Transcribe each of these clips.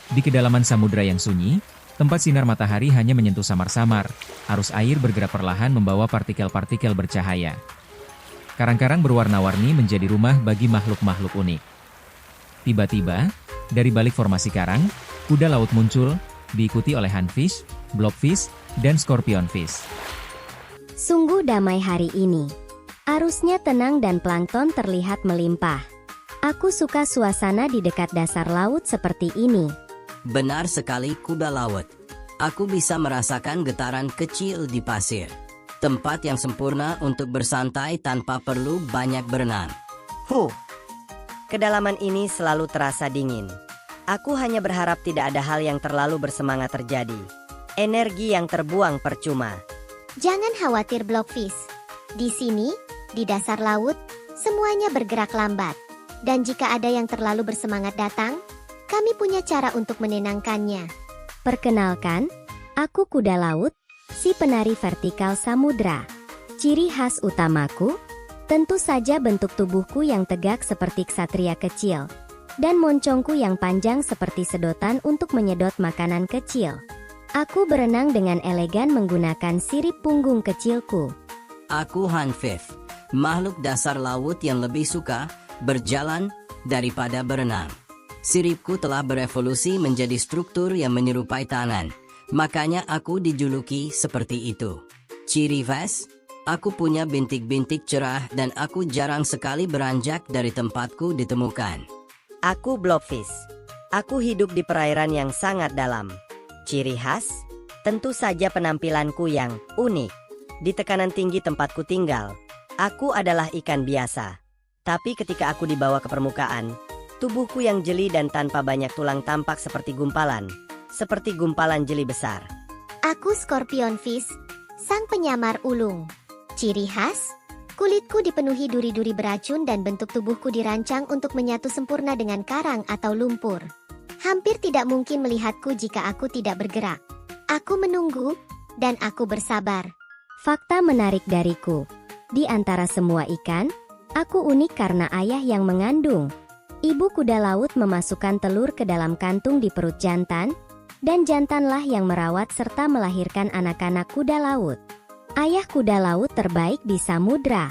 Di kedalaman samudra yang sunyi, tempat sinar matahari hanya menyentuh samar-samar, arus air bergerak perlahan membawa partikel-partikel bercahaya. Karang-karang berwarna-warni menjadi rumah bagi makhluk-makhluk unik. Tiba-tiba, dari balik formasi karang, kuda laut muncul, diikuti oleh Handfish, Blobfish, dan Scorpionfish. Sungguh damai hari ini. Arusnya tenang dan plankton terlihat melimpah. Aku suka suasana di dekat dasar laut seperti ini. Benar sekali kuda laut. Aku bisa merasakan getaran kecil di pasir. Tempat yang sempurna untuk bersantai tanpa perlu banyak berenang. Kedalaman ini selalu terasa dingin. Aku hanya berharap tidak ada hal yang terlalu bersemangat terjadi. Energi yang terbuang percuma. Jangan khawatir Blobfish. Di sini, di dasar laut, semuanya bergerak lambat. Dan jika ada yang terlalu bersemangat datang, kami punya cara untuk menenangkannya. Perkenalkan, aku kuda laut, si penari vertikal samudra. Ciri khas utamaku, tentu saja bentuk tubuhku yang tegak seperti ksatria kecil, dan moncongku yang panjang seperti sedotan untuk menyedot makanan kecil. Aku berenang dengan elegan menggunakan sirip punggung kecilku. Aku Handfish, makhluk dasar laut yang lebih suka berjalan daripada berenang. Siripku telah berevolusi menjadi struktur yang menyerupai tangan. Makanya aku dijuluki seperti itu. Ciri khas, aku punya bintik-bintik cerah dan aku jarang sekali beranjak dari tempatku ditemukan. Aku Blobfish. Aku hidup di perairan yang sangat dalam. Ciri khas, tentu saja penampilanku yang unik. Di tekanan tinggi tempatku tinggal, aku adalah ikan biasa. Tapi ketika aku dibawa ke permukaan, tubuhku yang jeli dan tanpa banyak tulang tampak seperti gumpalan jeli besar. Aku Scorpionfish, sang penyamar ulung. Ciri khas, kulitku dipenuhi duri-duri beracun dan bentuk tubuhku dirancang untuk menyatu sempurna dengan karang atau lumpur. Hampir tidak mungkin melihatku jika aku tidak bergerak. Aku menunggu, dan aku bersabar. Fakta menarik dariku, di antara semua ikan, aku unik karena ayah yang mengandung. Ibu kuda laut memasukkan telur ke dalam kantung di perut jantan, dan jantanlah yang merawat serta melahirkan anak-anak kuda laut. Ayah kuda laut terbaik di samudra.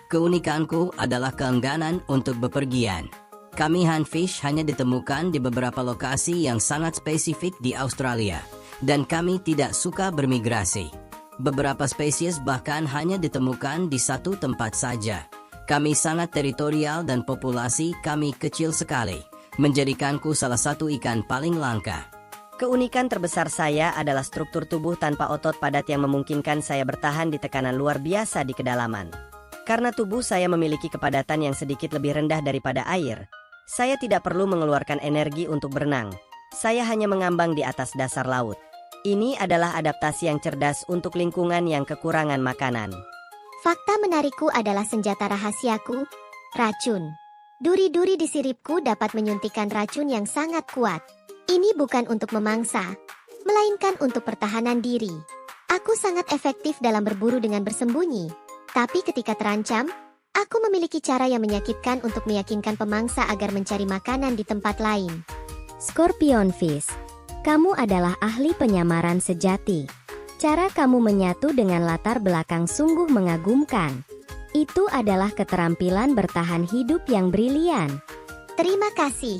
Keunikanku adalah keengganan untuk bepergian. Kami Handfish hanya ditemukan di beberapa lokasi yang sangat spesifik di Australia, dan kami tidak suka bermigrasi. Beberapa spesies bahkan hanya ditemukan di satu tempat saja. Kami sangat teritorial dan populasi kami kecil sekali, menjadikanku salah satu ikan paling langka. Keunikan terbesar saya adalah struktur tubuh tanpa otot padat yang memungkinkan saya bertahan di tekanan luar biasa di kedalaman. Karena tubuh saya memiliki kepadatan yang sedikit lebih rendah daripada air, saya tidak perlu mengeluarkan energi untuk berenang. Saya hanya mengambang di atas dasar laut. Ini adalah adaptasi yang cerdas untuk lingkungan yang kekurangan makanan. Fakta menarikku adalah senjata rahasiaku, racun. Duri-duri di siripku dapat menyuntikkan racun yang sangat kuat. Ini bukan untuk memangsa, melainkan untuk pertahanan diri. Aku sangat efektif dalam berburu dengan bersembunyi. Tapi ketika terancam, aku memiliki cara yang menyakitkan untuk meyakinkan pemangsa agar mencari makanan di tempat lain. Scorpionfish, kamu adalah ahli penyamaran sejati. Cara kamu menyatu dengan latar belakang sungguh mengagumkan. Itu adalah keterampilan bertahan hidup yang brilian. Terima kasih,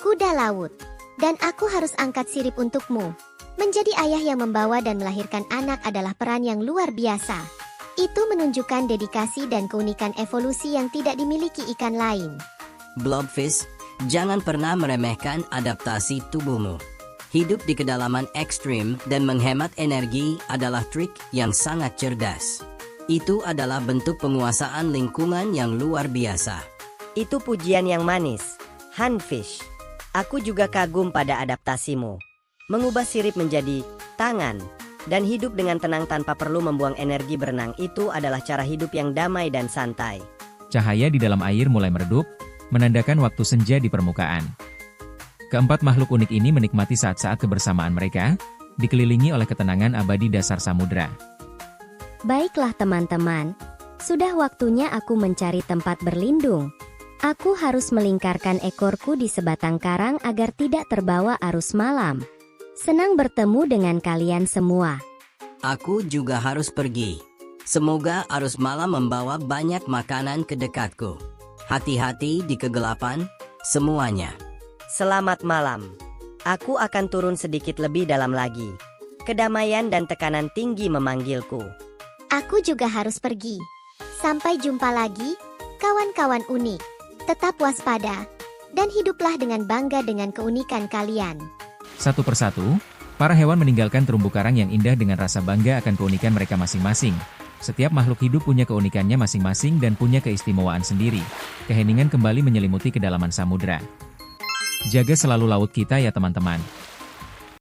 kuda laut. Dan aku harus angkat sirip untukmu. Menjadi ayah yang membawa dan melahirkan anak adalah peran yang luar biasa. Itu menunjukkan dedikasi dan keunikan evolusi yang tidak dimiliki ikan lain. Blobfish, jangan pernah meremehkan adaptasi tubuhmu. Hidup di kedalaman ekstrim dan menghemat energi adalah trik yang sangat cerdas. Itu adalah bentuk penguasaan lingkungan yang luar biasa. Itu pujian yang manis, Handfish. Aku juga kagum pada adaptasimu. Mengubah sirip menjadi tangan dan hidup dengan tenang tanpa perlu membuang energi berenang itu adalah cara hidup yang damai dan santai. Cahaya di dalam air mulai meredup, menandakan waktu senja di permukaan. Keempat makhluk unik ini menikmati saat-saat kebersamaan mereka, dikelilingi oleh ketenangan abadi dasar samudra. Baiklah teman-teman, sudah waktunya aku mencari tempat berlindung. Aku harus melingkarkan ekorku di sebatang karang agar tidak terbawa arus malam. Senang bertemu dengan kalian semua. Aku juga harus pergi. Semoga arus malam membawa banyak makanan ke dekatku. Hati-hati di kegelapan, semuanya. Selamat malam. Aku akan turun sedikit lebih dalam lagi. Kedamaian dan tekanan tinggi memanggilku. Aku juga harus pergi. Sampai jumpa lagi, kawan-kawan unik. Tetap waspada, dan hiduplah dengan bangga dengan keunikan kalian. Satu persatu, para hewan meninggalkan terumbu karang yang indah dengan rasa bangga akan keunikan mereka masing-masing. Setiap makhluk hidup punya keunikannya masing-masing dan punya keistimewaan sendiri. Keheningan kembali menyelimuti kedalaman samudra. Jaga selalu laut kita ya teman-teman.